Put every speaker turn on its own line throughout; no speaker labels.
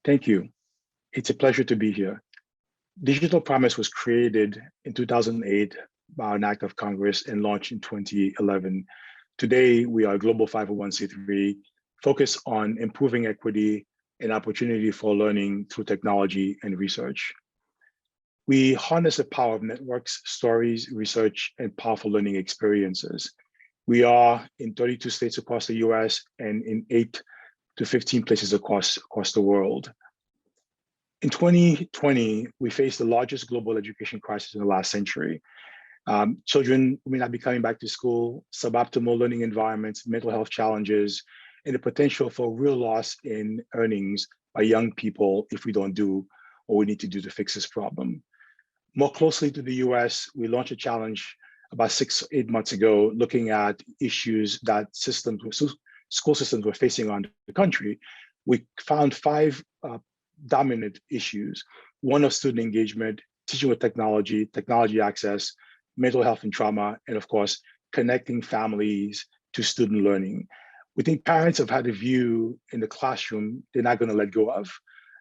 Thank you. It's a pleasure to be here. Digital Promise was created in 2008 by an act of Congress and launched in 2011. Today, we are a global 501c3 focused on improving equity and opportunity for learning through technology and research. We harness the power of networks, stories, research, and powerful learning experiences. We are in 32 states across the US and in 8 to 15 places across the world. In 2020, we faced the largest global education crisis in the last century. Children may not be coming back to school, suboptimal learning environments, mental health challenges, and the potential for real loss in earnings by young people if we don't do what we need to do to fix this problem. More closely to the US, we launched a challenge about 8 months ago, looking at issues that school systems were facing around the country. We found 5 dominant issues: one of student engagement, teaching with technology, technology access, mental health and trauma, and of course, connecting families to student learning. We think parents have had a view in the classroom they're not going to let go of.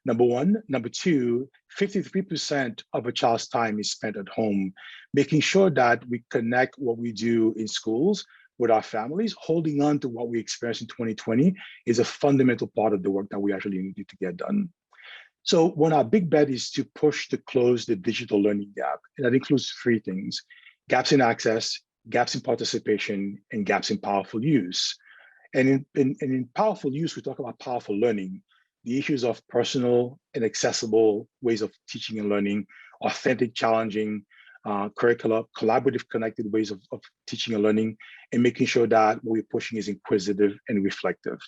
Number one. Number two, 53% of a child's time is spent at home, making sure that we connect what we do in schools with our families. Holding on to what we experienced in 2020 is a fundamental part of the work that we actually need to get done. So one of our big bet is to push to close the digital learning gap. And that includes 3 things: gaps in access, gaps in participation, and gaps in powerful use. And in powerful use, we talk about powerful learning, the issues of personal and accessible ways of teaching and learning, authentic, challenging curricula, collaborative, connected ways of teaching and learning, and making sure that what we're pushing is inquisitive and reflective.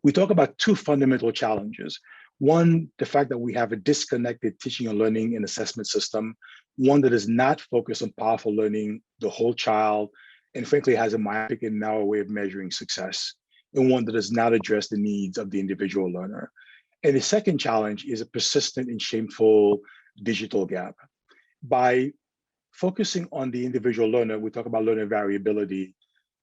We talk about 2 fundamental challenges. One, the fact that we have a disconnected teaching and learning and assessment system, one that is not focused on powerful learning, the whole child, and frankly has a myopic and narrow way of measuring success, and one that does not address the needs of the individual learner. And the second challenge is a persistent and shameful digital gap. By focusing on the individual learner, we talk about learner variability,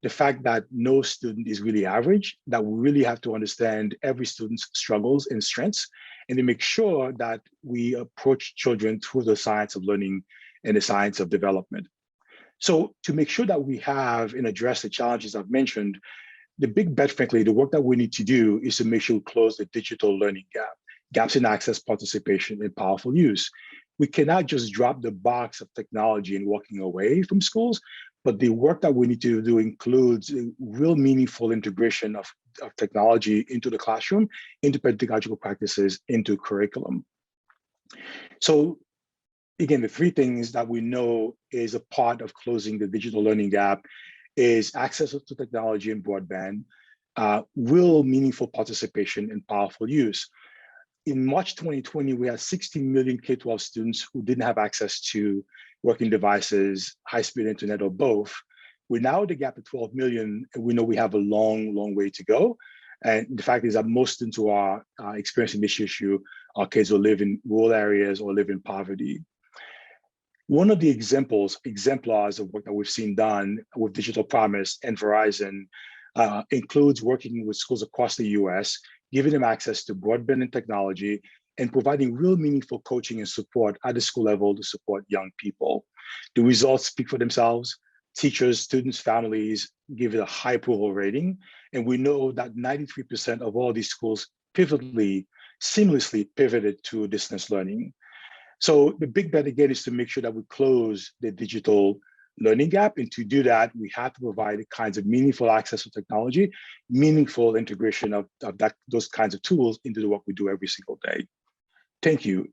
the fact that no student is really average, that we really have to understand every student's struggles and strengths, and to make sure that we approach children through the science of learning and the science of development. So to make sure that we have and address the challenges I've mentioned, the big bet, frankly, the work that we need to do is to make sure we close the digital learning gap, gaps in access, participation, and powerful use. We cannot just drop the box of technology and walking away from schools, but the work that we need to do includes a real meaningful integration of technology into the classroom, into pedagogical practices, into curriculum. So again, the 3 things that we know is a part of closing the digital learning gap is access to technology and broadband, real meaningful participation, and powerful use. In March 2020, we had 16 million K-12 students who didn't have access to working devices, high-speed internet, or both. We're now at the gap of 12 million, and we know we have a long, long way to go. And the fact is that most students who are experiencing this issue are kids who live in rural areas or live in poverty. One of the exemplars of work that we've seen done with Digital Promise and Verizon includes working with schools across the US, giving them access to broadband and technology, and providing real meaningful coaching and support at the school level to support young people. The results speak for themselves. Teachers, students, families give it a high approval rating. And we know that 93% of all these schools seamlessly pivoted to distance learning. So the big bet again is to make sure that we close the digital learning gap. And to do that, we have to provide the kinds of meaningful access to technology, meaningful integration of those kinds of tools into the work we do every single day. Thank you.